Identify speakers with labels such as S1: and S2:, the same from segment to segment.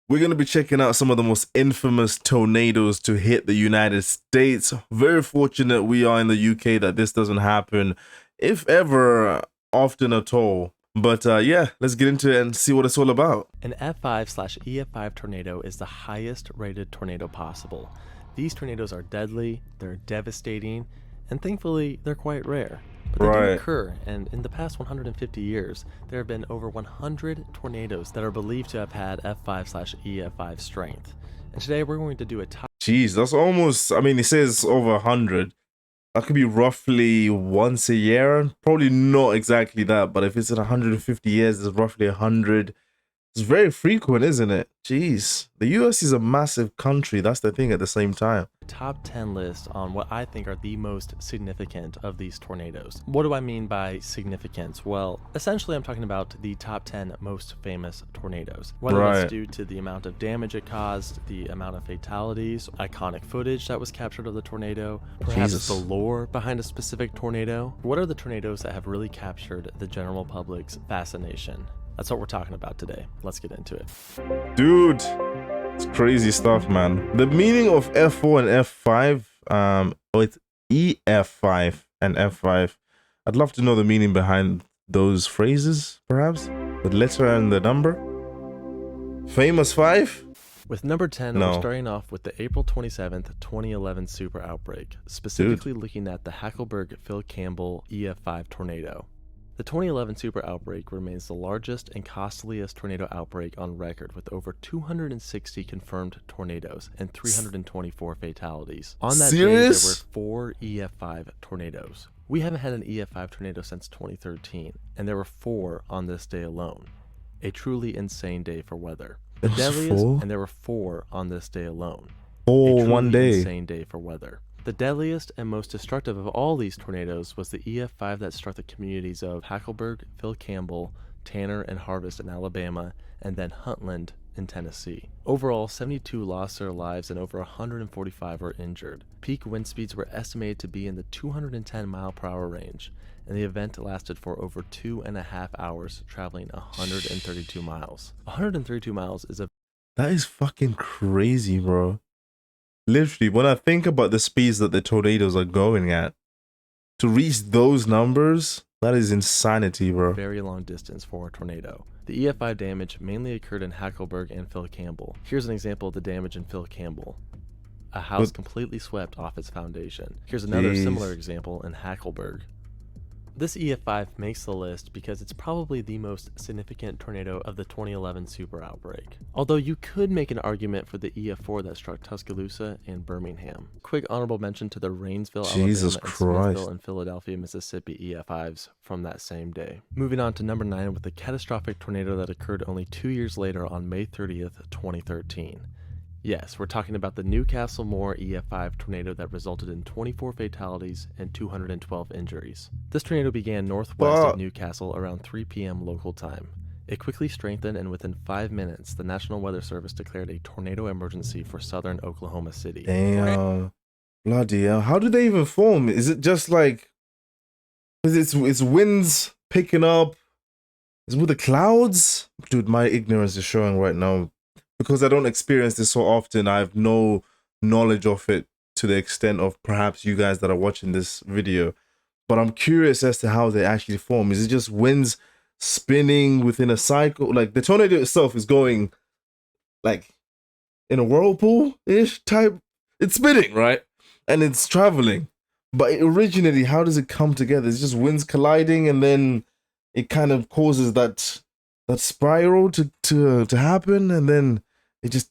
S1: We're going to be checking out some of the most infamous tornadoes to hit the United States. Very fortunate we are in the UK that this doesn't happen, if ever, often at all. But yeah, let's get into it and see what it's all about.
S2: An F5/EF5 tornado is the highest rated tornado possible. These tornadoes are deadly, they're devastating, and thankfully they're quite rare. But they do occur, and in the past 150 years, there have been over 100 tornadoes that are believed to have had F5/EF5 strength. And today we're going to do a top...
S1: Jeez, that's almost, I mean, it says over 100. That could be roughly once a year. Probably not exactly that, but if it's in 150 years, it's roughly 100. It's very frequent, isn't it? Jeez. The US is a massive country. That's the thing at the same time.
S2: Top 10 list on what I think are the most significant of these tornadoes. What do I mean by significance? Well, essentially I'm talking about the top 10 most famous tornadoes. Whether that's due to the amount of damage it caused, the amount of fatalities, iconic footage that was captured of the tornado, perhaps the lore behind a specific tornado. What are the tornadoes that have really captured the general public's fascination? That's what we're talking about today. Let's get into it.
S1: Dude, it's crazy stuff, man. The meaning of F4 and F5, it's EF5 and F5. I'd love to know the meaning behind those phrases, perhaps. The letter and the number. Famous 5?
S2: With number 10, we're starting off with the April 27th, 2011 super outbreak, specifically looking at the Hackleburg-Phil Campbell EF5 tornado. The 2011 super outbreak remains the largest and costliest tornado outbreak on record, with over 260 confirmed tornadoes and 324 fatalities. On that day, there were 4 EF5 tornadoes. We haven't had an EF5 tornado since 2013, and there were 4 on this day alone. A truly insane day for weather. The deadliest, and there were 4 on this day alone. A truly insane day for weather. The deadliest and most destructive of all these tornadoes was the EF5 that struck the communities of Hackleburg, Phil Campbell, Tanner, and Harvest in Alabama, and then Huntland in Tennessee. Overall, 72 lost their lives and over 145 were injured. Peak wind speeds were estimated to be in the 210 mile/hour range, and the event lasted for over 2.5 hours, traveling 132 miles. 132 miles is a...
S1: That is fucking crazy, bro. Literally, when I think about the speeds that the tornadoes are going at, to reach those numbers, that is insanity, bro.
S2: Very long distance for a tornado. The EF5 damage mainly occurred in Hackleburg and Phil Campbell. Here's an example of the damage in Phil Campbell. A house completely swept off its foundation. Here's another similar example in Hackleburg. This EF5 makes the list because it's probably the most significant tornado of the 2011 super outbreak. Although you could make an argument for the EF4 that struck Tuscaloosa and Birmingham. Quick honorable mention to the Rainsville, Alabama, and Smithville and Philadelphia, Mississippi EF5s from that same day. Moving on to number 9 with the catastrophic tornado that occurred only 2 years later on May 30th, 2013. Yes, we're talking about the Newcastle Moore EF5 tornado that resulted in 24 fatalities and 212 injuries. This tornado began northwest of Newcastle around 3 p.m. local time. It quickly strengthened, and within 5 minutes, the National Weather Service declared a tornado emergency for southern Oklahoma City.
S1: Damn. Bloody hell. How do they even form? Is it just like... It's winds picking up? Is it with the clouds? Dude, my ignorance is showing right now. Because I don't experience this so often, I have no knowledge of it to the extent of perhaps you guys that are watching this video. But I'm curious as to how they actually form. Is it just winds spinning within a cycle? Like the tornado itself is going like in a whirlpool-ish type. It's spinning, right? And it's traveling. But originally, how does it come together? It's just winds colliding and then it kind of causes that spiral to happen, and then it just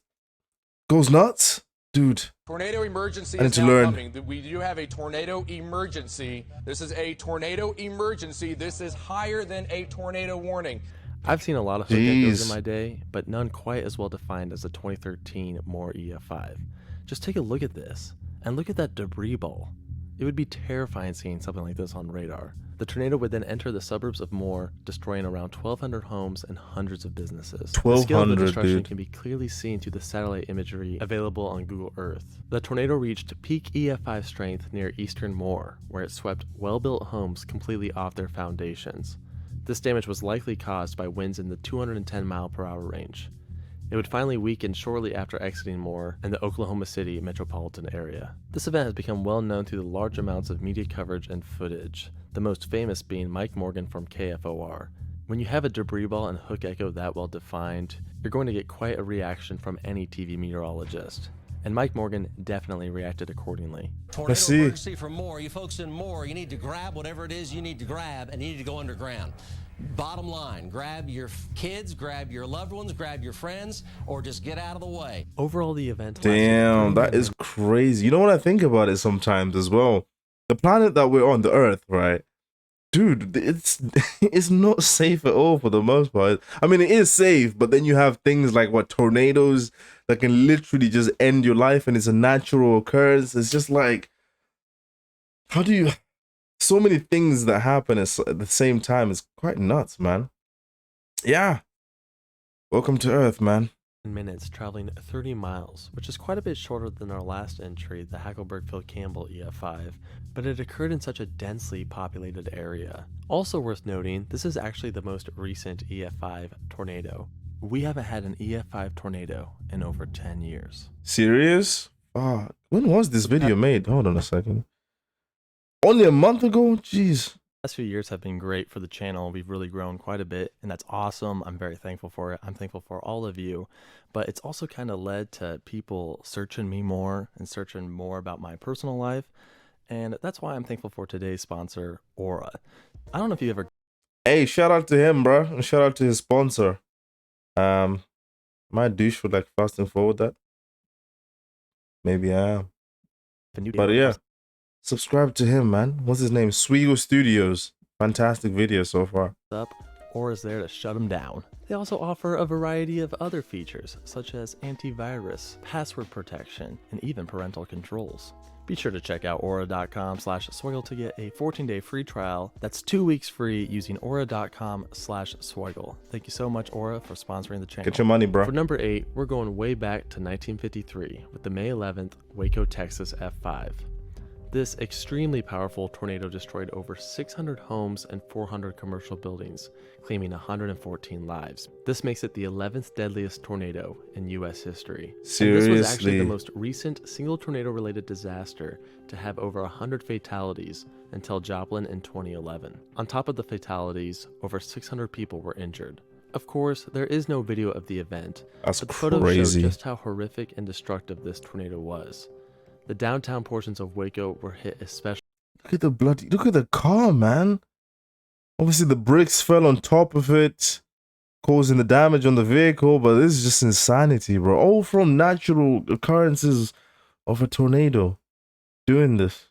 S1: goes nuts, dude.
S3: Tornado emergency is now coming. We do have a tornado emergency. This is a tornado emergency. This is higher than a tornado warning.
S2: I've seen a lot of tornadoes in my day, but none quite as well defined as the 2013 Moore EF5. Just take a look at this, and look at that debris ball. It would be terrifying seeing something like this on radar. The tornado would then enter the suburbs of Moore, destroying around 1,200 homes and hundreds of businesses.
S1: 1,200,
S2: the scale of the destruction can be clearly seen through the satellite imagery available on Google Earth. The tornado reached peak EF5 strength near eastern Moore, where it swept well-built homes completely off their foundations. This damage was likely caused by winds in the 210 mile/hour range. It would finally weaken shortly after exiting Moore and the Oklahoma City metropolitan area. This event has become well known through the large amounts of media coverage and footage, the most famous being Mike Morgan from KFOR. When you have a debris ball and hook echo that well defined, you're going to get quite a reaction from any TV meteorologist. And Mike Morgan definitely reacted accordingly.
S4: Tornado emergency for Moore. You folks in Moore, you need to grab whatever it is you need to grab, and you need to go underground. Bottom line, grab your kids, grab your loved ones, grab your friends, or just get out of the way.
S2: Overall, the event...
S1: Damn, that is crazy. You know what I think about it sometimes as well? The planet that we're on, the Earth, right? Dude, it's not safe at all for the most part. I mean, it is safe, but then you have things like tornadoes that can literally just end your life, and it's a natural occurrence. It's just like, how do you... So many things that happen at the same time. It's quite nuts, man. Yeah. Welcome to Earth, man.
S2: Minutes traveling 30 miles, which is quite a bit shorter than our last entry, the Hackleburg-Phil-Campbell EF5, but it occurred in such a densely populated area. Also worth noting, this is actually the most recent EF5 tornado. We haven't had an EF5 tornado in over 10 years.
S1: Serious? When was this video made? Hold on a second. Only a month ago? Jeez.
S2: The last few years have been great for the channel. We've really grown quite a bit, and that's awesome. I'm very thankful for it. I'm thankful for all of you, but it's also kind of led to people searching me more and searching more about my personal life, and that's why I'm thankful for today's sponsor, Aura. I don't know if you ever...
S1: Hey, shout out to him, bro, and shout out to his sponsor. My douche would like fast and forward that. Maybe I am. But yeah. Subscribe to him, man. What's his name? Swego Studios. Fantastic video so far.
S2: Aura's there to shut them down. They also offer a variety of other features, such as antivirus, password protection, and even parental controls. Be sure to check out aura.com/swiggle to get a 14-day free trial. That's 2 weeks free using aura.com/swiggle. Thank you so much, Aura, for sponsoring the channel.
S1: Get your money, bro.
S2: For number 8, we're going way back to 1953 with the May 11th Waco, Texas F5. This extremely powerful tornado destroyed over 600 homes and 400 commercial buildings, claiming 114 lives. This makes it the 11th deadliest tornado in U.S. history.
S1: Seriously?
S2: And this was actually the most recent single tornado-related disaster to have over 100 fatalities until Joplin in 2011. On top of the fatalities, over 600 people were injured. Of course, there is no video of the event,
S1: but
S2: the photos show just how horrific and destructive this tornado was. The downtown portions of Waco were hit especially.
S1: Look at the car, man. Obviously the bricks fell on top of it, causing the damage on the vehicle, but this is just insanity, bro. All from natural occurrences of a tornado doing this.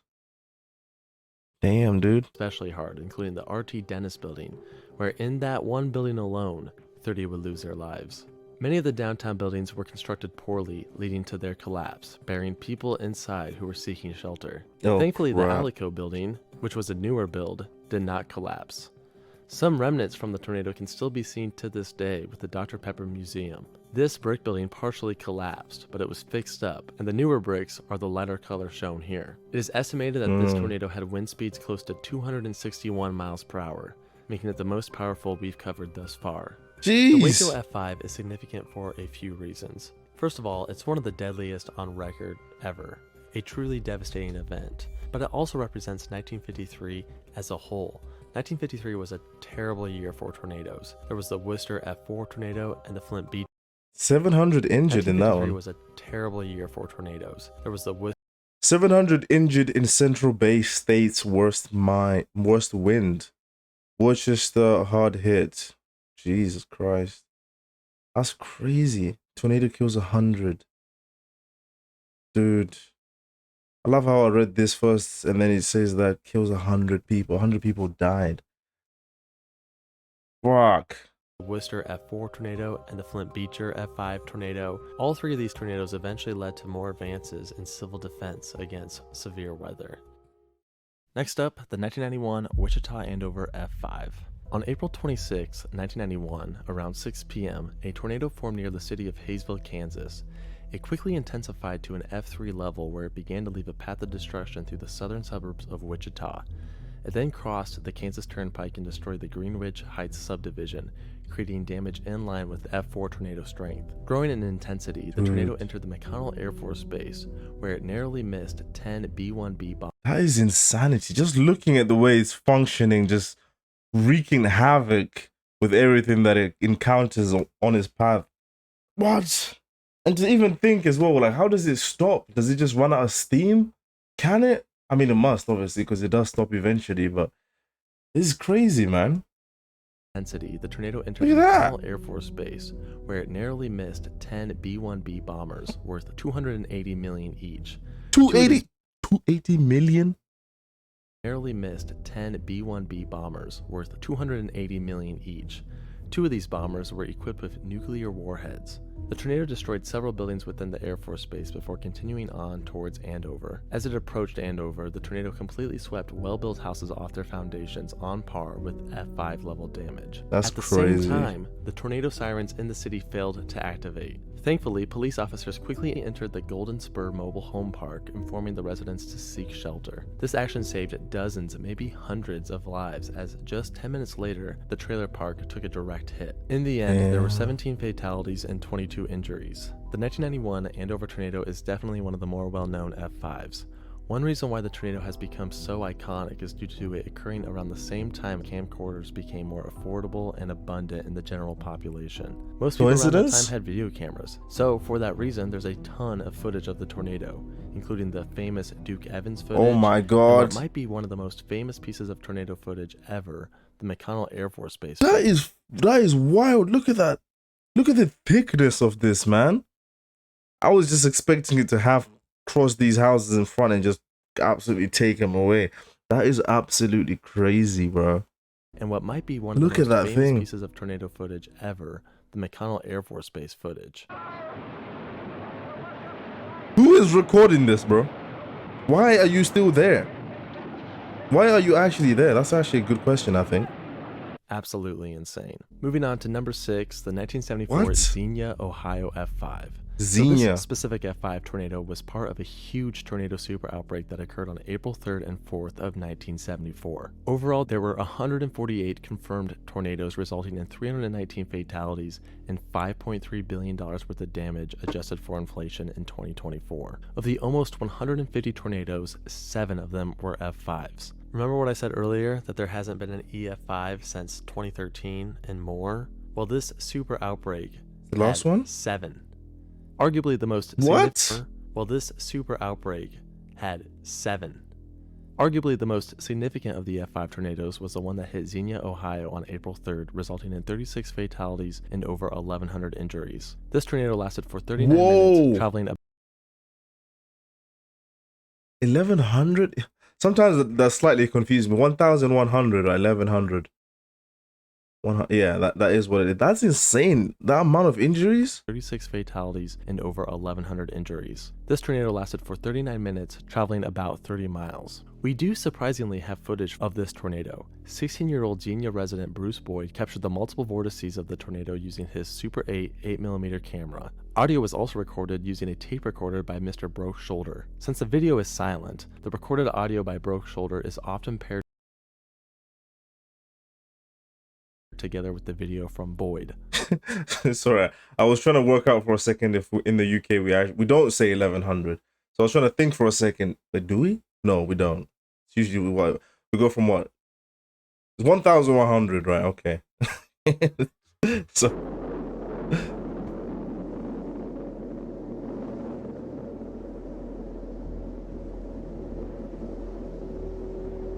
S1: Damn, dude.
S2: Especially hard, including the RT Dennis building, where in that one building alone, 30 would lose their lives. Many of the downtown buildings were constructed poorly, leading to their collapse, burying people inside who were seeking shelter. Thankfully, the Alico building, which was a newer build, did not collapse. Some remnants from the tornado can still be seen to this day with the Dr. Pepper Museum. This brick building partially collapsed, but it was fixed up, and the newer bricks are the lighter color shown here. It is estimated that this tornado had wind speeds close to 261 miles per hour, making it the most powerful we've covered thus far.
S1: Jeez.
S2: The Waco F5 is significant for a few reasons. First of all, it's one of the deadliest on record ever, a truly devastating event, but it also represents 1953 as a whole. 1953 was a terrible year for tornadoes. There was the Worcester F4 tornado and the Flint Beach.
S1: 700 injured in that one.
S2: 1953 was a terrible year for tornadoes. There was the
S1: 700 injured in Central Bay State's worst wind. Worcester hard hit. Jesus Christ. That's crazy. Tornado kills 100. Dude. I love how I read this first and then it says that kills 100 people. 100 people died. Fuck.
S2: Worcester F4 tornado and the Flint Beecher F5 tornado. All three of these tornadoes eventually led to more advances in civil defense against severe weather. Next up, the 1991 Wichita Andover F5. On April 26, 1991, around 6 p.m., a tornado formed near the city of Hayesville, Kansas. It quickly intensified to an F3 level where it began to leave a path of destruction through the southern suburbs of Wichita. It then crossed the Kansas Turnpike and destroyed the Greenwich Heights subdivision, creating damage in line with F4 tornado strength. Growing in intensity, the tornado entered the McConnell Air Force Base, where it narrowly missed 10 B-1B bombs.
S1: That is insanity. Just looking at the way it's functioning, just wreaking havoc with everything that it encounters on its path. What? And to even think as well, like, how does it stop? Does it just run out of steam? Can it? I mean, it must, obviously, because it does stop eventually, but this is crazy, man.
S2: The tornado entered the McConnell Air Force Base, where it narrowly missed 10 B-1B bombers worth $280 million each.
S1: 280 million?
S2: Narrowly missed 10 B-1B bombers worth $280 million each. 2 of these bombers were equipped with nuclear warheads. The tornado destroyed several buildings within the Air Force Base before continuing on towards Andover. As it approached Andover, the tornado completely swept well-built houses off their foundations on par with F5 level damage.
S1: That's crazy.
S2: At the same time, the tornado sirens in the city failed to activate. Thankfully, police officers quickly entered the Golden Spur Mobile Home Park, informing the residents to seek shelter. This action saved dozens, maybe hundreds of lives, as just 10 minutes later, the trailer park took a direct hit. In the end, there were 17 fatalities and 22 injuries. The 1991 Andover tornado is definitely one of the more well-known F5s. One reason why the tornado has become so iconic is due to it occurring around the same time camcorders became more affordable and abundant in the general population. Most people around that time had video cameras, so for that reason there's a ton of footage of the tornado, including the famous Duke Evans footage.
S1: Oh my god.
S2: And what might be one of the most famous pieces of tornado footage ever, the McConnell Air Force Base.
S1: That is wild. Look at that. Look at the thickness of this, man. I was just expecting it to have cross these houses in front and just absolutely take them away. That is absolutely crazy, bro.
S2: And what might be one of the most famous pieces of tornado footage ever, the McConnell Air Force Base footage.
S1: Who is recording this, bro? Why are you still there? Why are you actually there? That's actually a good question, I think.
S2: Absolutely insane. Moving on to number 6, the 1974 Xenia, Ohio F5.
S1: Xenia.
S2: So this specific F5 tornado was part of a huge tornado super outbreak that occurred on April 3rd and 4th of 1974. Overall, there were 148 confirmed tornadoes, resulting in 319 fatalities and $5.3 billion worth of damage adjusted for inflation in 2024. Of the almost 150 tornadoes, 7 of them were F5s. Remember what I said earlier, that there hasn't been an EF5 since 2013 and more? Well, this super outbreak
S1: the last one?
S2: 7. Arguably the most
S1: significant.
S2: Well, this super outbreak had 7. Arguably the most significant of the F5 tornadoes was the one that hit Xenia, Ohio on April 3rd, resulting in 36 fatalities and over 1,100 injuries. This tornado lasted for 39 minutes, traveling
S1: 1,100? Sometimes that's slightly confusing me. 1,100 or 1,100. Yeah, that is what it is. That's insane. That amount of injuries?
S2: 36 fatalities and over 1,100 injuries. This tornado lasted for 39 minutes, traveling about 30 miles. We do surprisingly have footage of this tornado. 16-year-old Xenia resident Bruce Boyd captured the multiple vortices of the tornado using his Super 8 8mm camera. Audio was also recorded using a tape recorder by Mr. Broke Shoulder. Since the video is silent, the recorded audio by Broke Shoulder is often paired together with the video from Boyd.
S1: Sorry, I was trying to work out for a second if in the UK we don't say 1,100. So I was trying to think for a second, but do we? No, we don't. It's usually we go from what? It's 1,100, right? Okay. So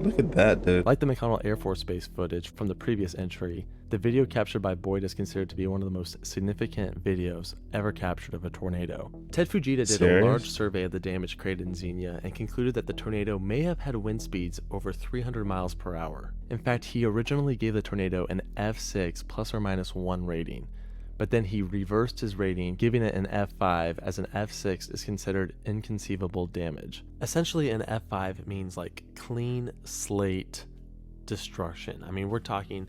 S1: look at that, dude.
S2: Like the McConnell Air Force Base footage from the previous entry, the video captured by Boyd is considered to be one of the most significant videos ever captured of a tornado. Ted Fujita did a large survey of the damage created in Xenia and concluded that the tornado may have had wind speeds over 300 miles per hour. In fact, he originally gave the tornado an F6 plus or minus 1 rating, but then he reversed his rating, giving it an F5, as an F6 is considered inconceivable damage. Essentially, an F5 means like clean slate destruction. I mean, we're talking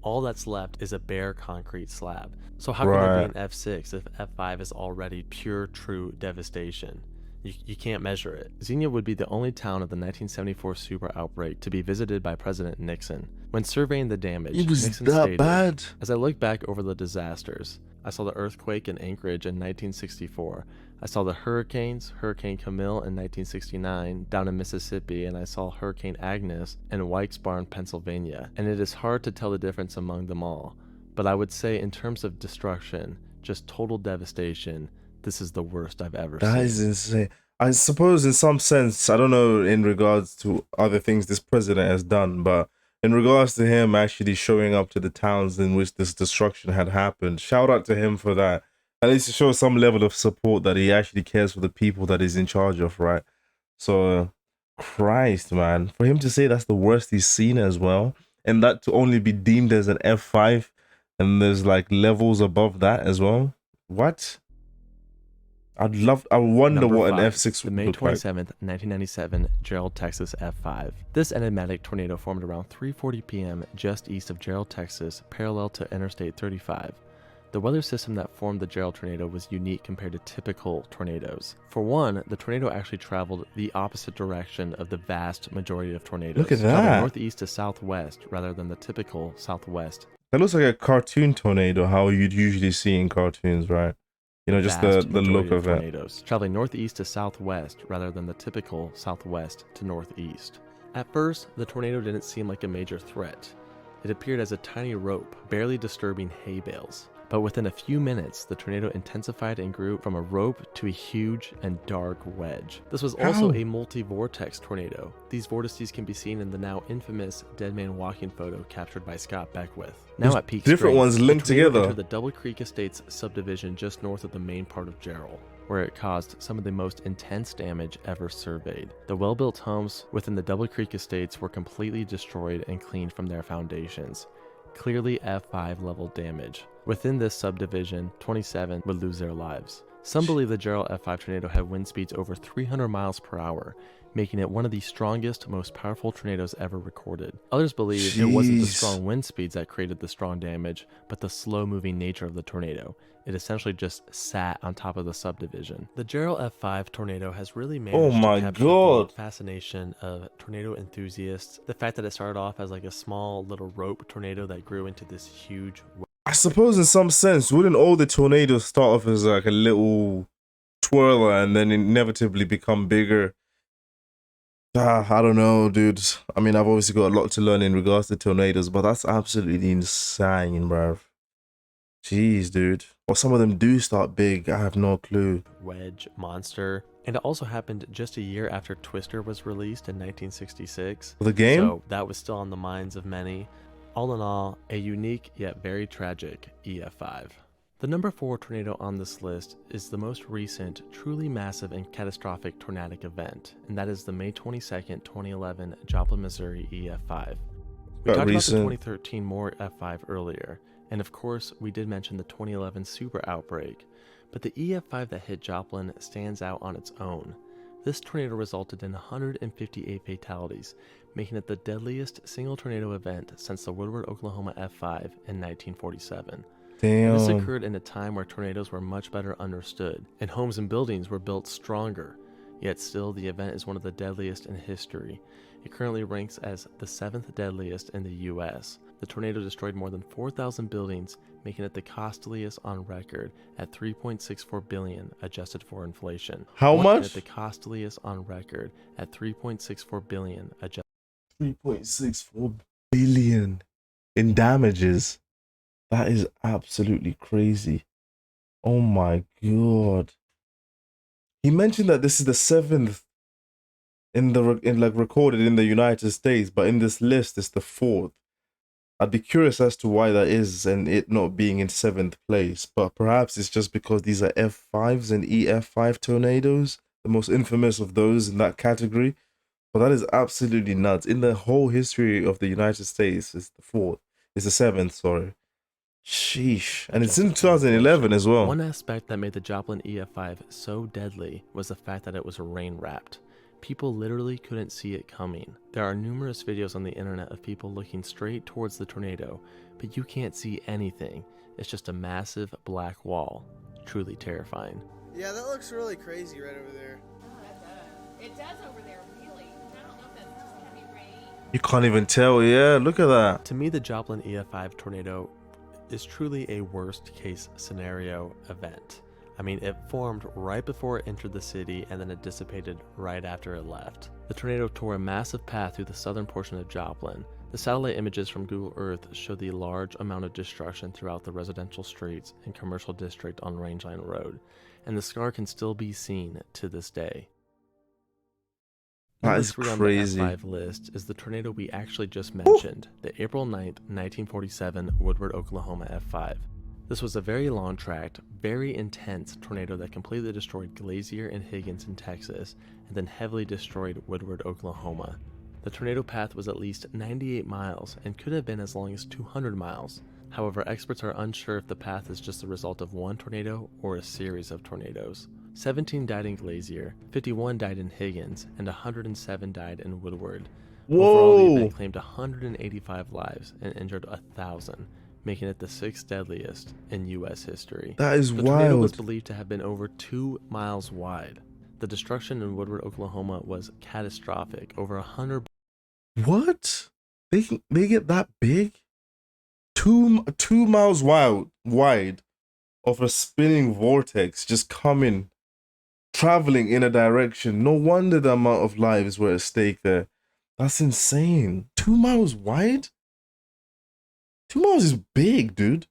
S2: all that's left is a bare concrete slab. So how can there be an F6 if F5 is already pure, true devastation? You can't measure it. Xenia would be the only town of the 1974 super outbreak to be visited by President Nixon. When surveying the damage, Nixon stated,
S1: bad?
S2: "As I look back over the disasters, I saw the earthquake in Anchorage in 1964. I saw the hurricanes, Hurricane Camille in 1969 down in Mississippi, and I saw Hurricane Agnes in Wilkes-Barre, Pennsylvania, and it is hard to tell the difference among them all. But I would say in terms of destruction, just total devastation, this is the worst I've ever seen."
S1: That is insane. I suppose in some sense, I don't know in regards to other things this president has done, but in regards to him actually showing up to the towns in which this destruction had happened, shout out to him for that. At least to show some level of support that he actually cares for the people that he's in charge of, right? So, Christ, man. For him to say that's the worst he's seen as well, and that to only be deemed as an F5, and there's like levels above that as well. What? I wonder
S2: Number
S1: what an
S2: 5,
S1: F6
S2: the
S1: would
S2: May
S1: look like.
S2: 27th, 1997 Gerald, Texas F5. This enigmatic tornado formed around 3:40 p.m. just east of Gerald, Texas, parallel to Interstate 35. The weather system that formed the Gerald tornado was unique compared to typical tornadoes. For one, the tornado actually traveled the opposite direction of the vast majority of tornadoes.
S1: Look at
S2: traveling
S1: that.
S2: northeast to southwest rather than the typical southwest.
S1: That looks like a cartoon tornado, how you'd usually see in cartoons, right? You know, just the look of it.
S2: Tornadoes, traveling northeast to southwest rather than the typical southwest to northeast. At first, the tornado didn't seem like a major threat. It appeared as a tiny rope, barely disturbing hay bales. But within a few minutes, the tornado intensified and grew from a rope to a huge and dark wedge. This was also a multi-vortex tornado. These vortices can be seen in the now infamous Dead Man Walking photo captured by Scott Beckwith. Now at peak
S1: different
S2: strength,
S1: ones linked
S2: the tornado
S1: together.
S2: entered the Double Creek Estates subdivision just north of the main part of Gerald, where it caused some of the most intense damage ever surveyed. The well-built homes within the Double Creek Estates were completely destroyed and cleaned from their foundations. Clearly F5 level damage. Within this subdivision, 27 would lose their lives. Some believe the Gerald F5 tornado had wind speeds over 300 miles per hour, making it one of the strongest, most powerful tornadoes ever recorded. Others believe it wasn't the strong wind speeds that created the strong damage, but the slow-moving nature of the tornado. It essentially just sat on top of the subdivision. The Gerald F5 tornado has really managed to capture the fascination of tornado enthusiasts. The fact that it started off as like a small little rope tornado that grew into this huge...
S1: I suppose in some sense, wouldn't all the tornadoes start off as like a little twirler and then inevitably become bigger? I don't know, dude. I mean, I've obviously got a lot to learn in regards to tornadoes, but that's absolutely insane, bruv. Jeez, dude. Or some of them do start big. I have no clue.
S2: Wedge monster. And it also happened just a year after Twister was released in 1966.
S1: The game?
S2: So that was still on the minds of many. All in all, a unique yet very tragic EF5. The number 4 tornado on this list is the most recent, truly massive and catastrophic tornadic event, and that is the May 22nd, 2011 Joplin, Missouri EF5. We talked about the 2013 Moore F5 earlier, and of course we did mention the 2011 super outbreak, but the EF5 that hit Joplin stands out on its own. This tornado resulted in 158 fatalities, making it the deadliest single tornado event since the Woodward, Oklahoma F5 in 1947.
S1: Damn.
S2: This occurred in a time where tornadoes were much better understood, and homes and buildings were built stronger. Yet still, the event is one of the deadliest in history. It currently ranks as the 7th deadliest in the U.S. The tornado destroyed more than 4,000 buildings, making it the costliest on record at $3.64 billion adjusted for inflation.
S1: How much?
S2: The costliest on record at $3.64 billion adjusted.
S1: 3.64 billion in damages. That is absolutely crazy. Oh my god. He mentioned that this is the 7th recorded in the United States, but in this list it's the 4th. I'd be curious as to why that is, and it not being in 7th place, but perhaps it's just because these are F5s and EF5 tornadoes, the most infamous of those in that category. But that is absolutely nuts. In the whole history of the United States, it's the 4th. It's the 7th, sorry. Sheesh. And it's in 2011 as well.
S2: One aspect that made the Joplin EF5 so deadly was the fact that it was rain-wrapped. People literally couldn't see it coming. There are numerous videos on the internet of people looking straight towards the tornado, but you can't see anything. It's just a massive black wall. Truly terrifying.
S5: Yeah, that looks really crazy right over there. It does over there, really. I don't know if that's just heavy rain.
S1: You can't even tell. Yeah, look at that.
S2: To me, the Joplin EF5 tornado is truly a worst case scenario event. I mean, it formed right before it entered the city and then it dissipated right after it left. The tornado tore a massive path through the southern portion of Joplin. The satellite images from Google Earth show the large amount of destruction throughout the residential streets and commercial district on Rangeline Road, and the scar can still be seen to this day.
S1: That is crazy.
S2: On the F5 list is the tornado we actually just mentioned, the April 9th, 1947 Woodward, Oklahoma F5. This was a very long-tracked, very intense tornado that completely destroyed Glazier and Higgins in Texas, and then heavily destroyed Woodward, Oklahoma. The tornado path was at least 98 miles and could have been as long as 200 miles. However, experts are unsure if the path is just the result of one tornado or a series of tornadoes. 17 died in Glazier, 51 died in Higgins, and 107 died in Woodward. Overall, the event claimed 185 lives and injured 1,000, making it the 6th deadliest in U.S. history.
S1: That is
S2: wild. The tornado was believed to have been over 2 miles wide. The destruction in Woodward, Oklahoma was catastrophic. Over 100...
S1: What? They get that big? 2 miles wide of a spinning vortex just coming, traveling in a direction. No wonder the amount of lives were at stake there. That's insane. 2 miles wide? 2 miles is big, dude.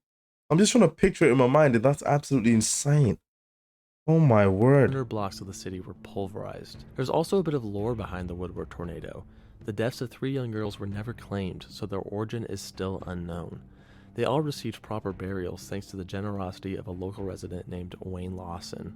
S1: I'm just trying to picture it in my mind, and that's absolutely insane. Oh my word.
S2: 100 blocks of the city were pulverized. There's also a bit of lore behind the Woodward tornado. The deaths of 3 young girls were never claimed, so their origin is still unknown. They all received proper burials thanks to the generosity of a local resident named Wayne Lawson.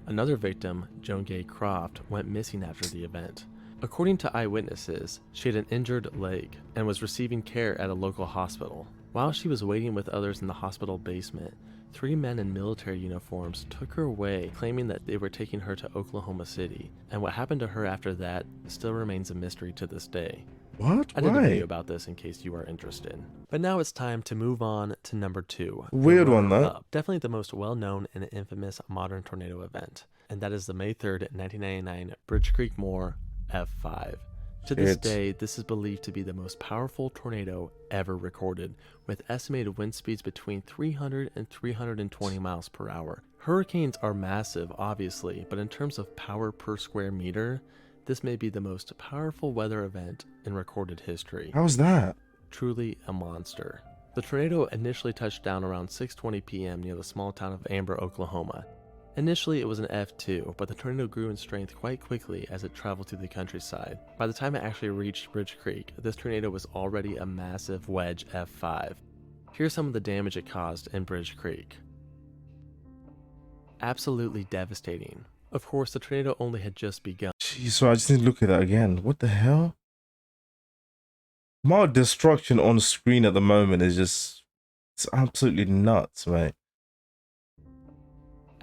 S2: Another victim, Joan Gay Croft, went missing after the event. According to eyewitnesses, she had an injured leg and was receiving care at a local hospital. While she was waiting with others in the hospital basement, 3 men in military uniforms took her away, claiming that they were taking her to Oklahoma City, and what happened to her after that still remains a mystery to this day.
S1: What?
S2: I did a video about this in case you are interested. But now it's time to move on to number 2.
S1: Weird one, though.
S2: Definitely the most well-known and infamous modern tornado event, and that is the May 3rd, 1999 Bridge Creek Moore F5. To this day, this is believed to be the most powerful tornado ever recorded, with estimated wind speeds between 300 and 320 miles per hour. Hurricanes are massive, obviously, but in terms of power per square meter, this may be the most powerful weather event in recorded history.
S1: How's that?
S2: Truly a monster. The tornado initially touched down around 6:20 p.m. near the small town of Amber, Oklahoma. Initially, it was an F2, but the tornado grew in strength quite quickly as it traveled through the countryside. By the time it actually reached Bridge Creek, this tornado was already a massive wedge F5. Here's some of the damage it caused in Bridge Creek. Absolutely devastating. Of course, the tornado only had just begun.
S1: Jeez, so I just need to look at that again. What the hell? My destruction on screen at the moment is just... it's absolutely nuts, mate.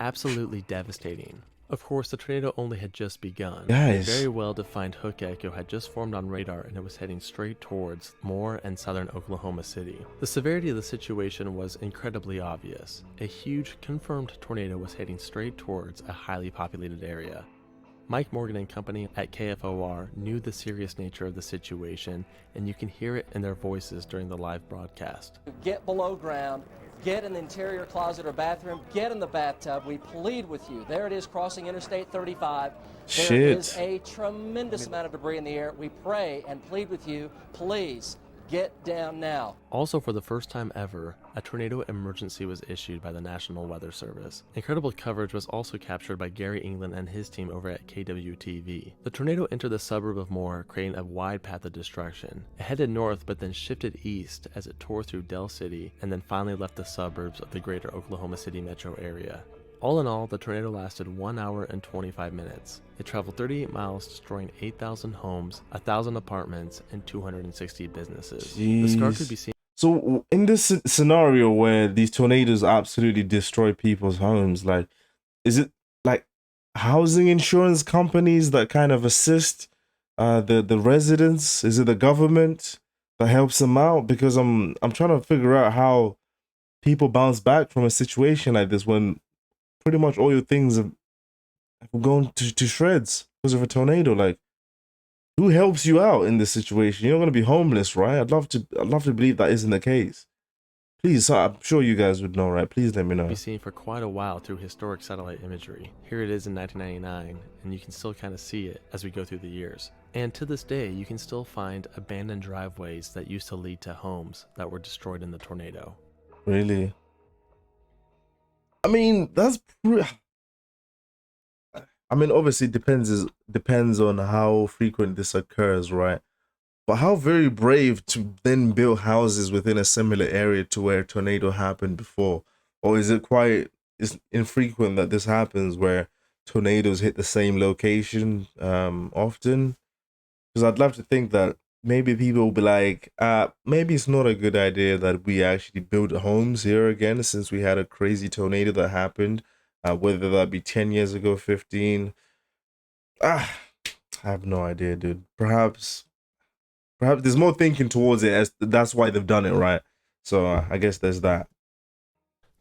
S2: Absolutely devastating. Of course, the tornado only had just begun.
S1: Guys.
S2: A very well-defined hook echo had just formed on radar and it was heading straight towards Moore and southern Oklahoma City. The severity of the situation was incredibly obvious. A huge, confirmed tornado was heading straight towards a highly populated area. Mike Morgan and company at KFOR knew the serious nature of the situation, and you can hear it in their voices during the live broadcast.
S6: Get below ground, get in the interior closet or bathroom, get in the bathtub. We plead with you. There it is crossing Interstate 35. There is a tremendous amount of debris in the air. We pray and plead with you, please get down now.
S2: Also, for the first time ever, a tornado emergency was issued by the National Weather Service. Incredible coverage was also captured by Gary England and his team over at KWTV. The tornado entered the suburb of Moore, creating a wide path of destruction. It headed north but then shifted east as it tore through Del City and then finally left the suburbs of the greater Oklahoma City metro area. All in all, the tornado lasted 1 hour and 25 minutes. It traveled 38 miles, destroying 8,000 homes, 1,000 apartments, and 260 businesses.
S1: Jeez.
S2: The scar could be seen.
S1: So in this scenario where these tornadoes absolutely destroy people's homes, like, is it like housing insurance companies that kind of assist the residents? Is it the government that helps them out? Because I'm trying to figure out how people bounce back from a situation like this when pretty much all your things have gone to shreds. because of a tornado. Like, who helps you out in this situation? You're not going to be homeless, right? I'd love to believe that isn't the case. Please, I'm sure you guys would know, right? Please let me know.
S2: Be seen for quite a while through historic satellite imagery. Here it is in 1999, and you can still kind of see it as we go through the years. And to this day, you can still find abandoned driveways that used to lead to homes that were destroyed in the tornado.
S1: Really? I mean, I mean, obviously it depends on how frequent this occurs, right? But how very brave to then build houses within a similar area to where a tornado happened before. Or is it it's infrequent that this happens where tornadoes hit the same location often? Because I'd love to think that maybe people will be like, maybe it's not a good idea that we actually build homes here again, since we had a crazy tornado that happened, whether that be 10 years ago, 15. I have no idea, dude. Perhaps there's more thinking towards it, as that's why they've done it, right? So I guess there's that.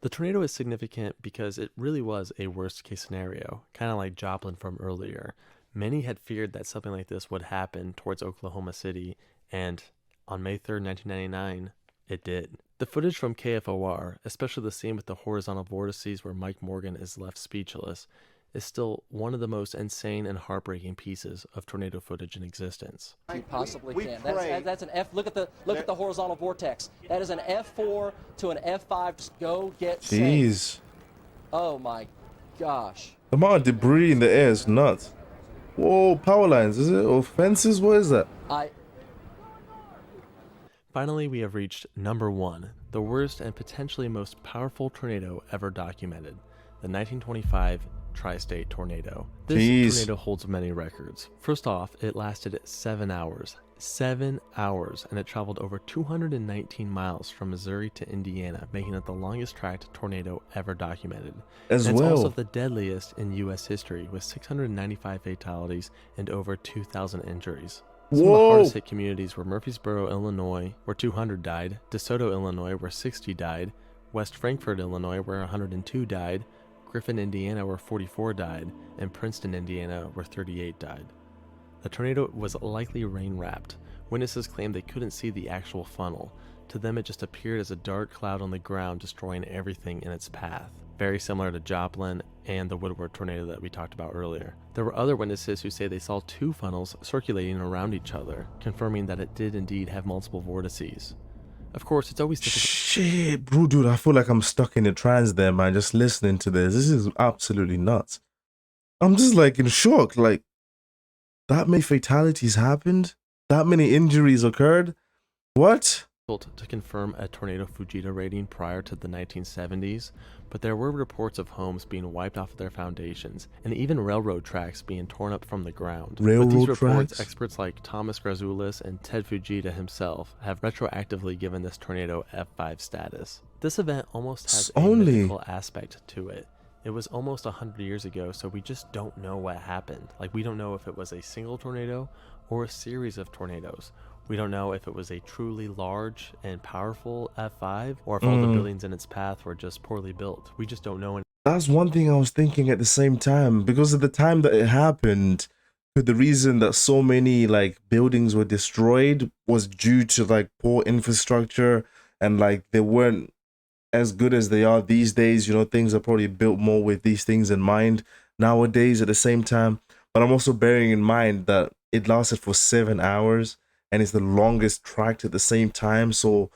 S2: The tornado is significant because it really was a worst case scenario, kind of like Joplin from earlier. Many had feared that something like this would happen towards Oklahoma City, and on May 3rd, 1999, it did. The footage from KFOR, especially the scene with the horizontal vortices where Mike Morgan is left speechless, is still one of the most insane and heartbreaking pieces of tornado footage in existence.
S6: You possibly can. That's an F. Look at the horizontal vortex. That is an F4 to an F5. Just go get
S1: Jeez.
S6: safe. Oh my gosh.
S1: The amount of debris in the air is nuts. Whoa, power lines, is it? Or fences? What is that?
S2: Finally, we have reached number 1, the worst and potentially most powerful tornado ever documented, the 1925 Tri-State tornado. This tornado holds many records. First off, it lasted 7 hours. 7 hours, and it traveled over 219 miles from Missouri to Indiana, making it the longest tracked tornado ever documented. It's also the deadliest in U.S. history, with 695 fatalities and over 2,000 injuries. Some of the hardest hit communities were Murfreesboro, Illinois, where 200 died, DeSoto, Illinois, where 60 died, West Frankfort, Illinois, where 102 died, Griffin, Indiana, where 44 died, and Princeton, Indiana, where 38 died. The tornado was likely rain-wrapped. Witnesses claimed they couldn't see the actual funnel. To them, it just appeared as a dark cloud on the ground, destroying everything in its path. Very similar to Joplin and the Woodward tornado that we talked about earlier. There were other witnesses who say they saw 2 funnels circulating around each other, confirming that it did indeed have multiple vortices. Of course, it's always difficult.
S1: Shit, bro, dude, I feel like I'm stuck in the trance there, man, just listening to this. This is absolutely nuts. I'm just like in shock. Like, that many fatalities happened? That many injuries occurred? What?
S2: To confirm a tornado Fujita rating prior to the 1970s, but there were reports of homes being wiped off of their foundations and even railroad tracks being torn up from the ground. With these reports, experts like Thomas Grazoulis and Ted Fujita himself have retroactively given this tornado F5 status. This event almost has a mythical aspect to it. It was almost 100 years ago, so we just don't know what happened. Like, we don't know if it was a single tornado or a series of tornadoes. We don't know if it was a truly large and powerful F5 or if all the buildings in its path were just poorly built. We just don't know.
S1: That's one thing I was thinking at the same time, because at the time that it happened, the reason that so many like buildings were destroyed was due to like poor infrastructure, and like they weren't as good as they are these days. You know, things are probably built more with these things in mind nowadays at the same time. But I'm also bearing in mind that it lasted for 7 hours. And it's the longest tracked at the same time. So,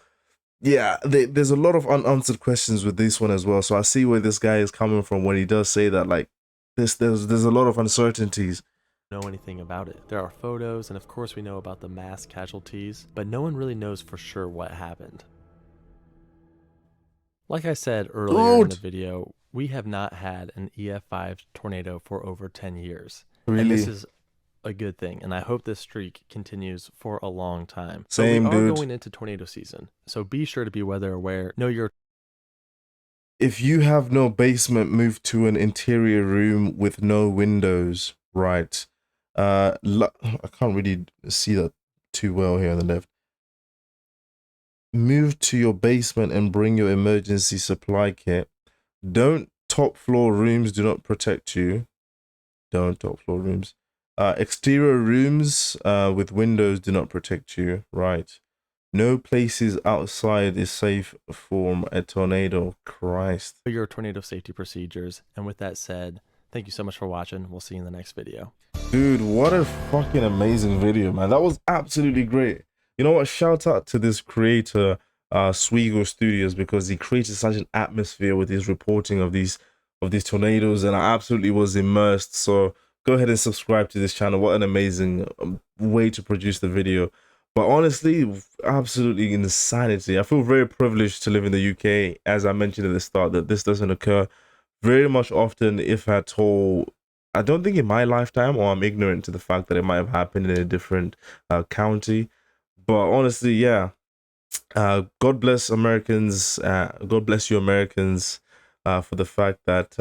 S1: yeah, there's a lot of unanswered questions with this one as well. So I see where this guy is coming from when he does say that, like, there's a lot of uncertainties.
S2: Know anything about it. There are photos, and of course we know about the mass casualties, but no one really knows for sure what happened. Like I said earlier in the video, we have not had an EF5 tornado for over 10 years.
S1: Really?
S2: And this is a good thing, and I hope this streak continues for a long time.
S1: Same,
S2: but we are
S1: dude.
S2: going into tornado season, so be sure to be weather aware. Know your.
S1: If you have no basement, move to an interior room with no windows. Right. I can't really see that too well here on the left. Move to your basement and bring your emergency supply kit. Don't top floor rooms do not protect you. Don't top floor rooms. Exterior rooms with windows do not protect you. Right. No places outside is safe from a tornado. Christ.
S2: Your tornado safety procedures. And with that said, thank you so much for watching. We'll see you in the next video.
S1: Dude, what a fucking amazing video, man. That was absolutely great. You know what? Shout out to this creator, Swigo Studios, because he created such an atmosphere with his reporting of these tornadoes, and I absolutely was immersed. So go ahead and subscribe to this channel. What an amazing way to produce the video. But honestly, absolutely insanity. I feel very privileged to live in the UK. As I mentioned at the start, that this doesn't occur very much often, if at all. I don't think in my lifetime, or I'm ignorant to the fact that it might have happened in a different county. But honestly, yeah. God bless Americans. God bless you, Americans, for the fact that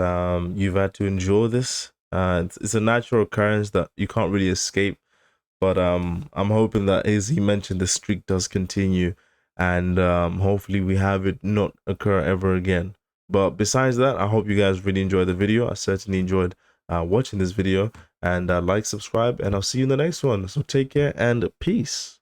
S1: you've had to endure this. It's a natural occurrence that you can't really escape. But I'm hoping that, as he mentioned, the streak does continue, and hopefully we have it not occur ever again. But besides that, I hope you guys really enjoyed the video. I certainly enjoyed watching this video, and like, subscribe, and I'll see you in the next one. So take care and peace.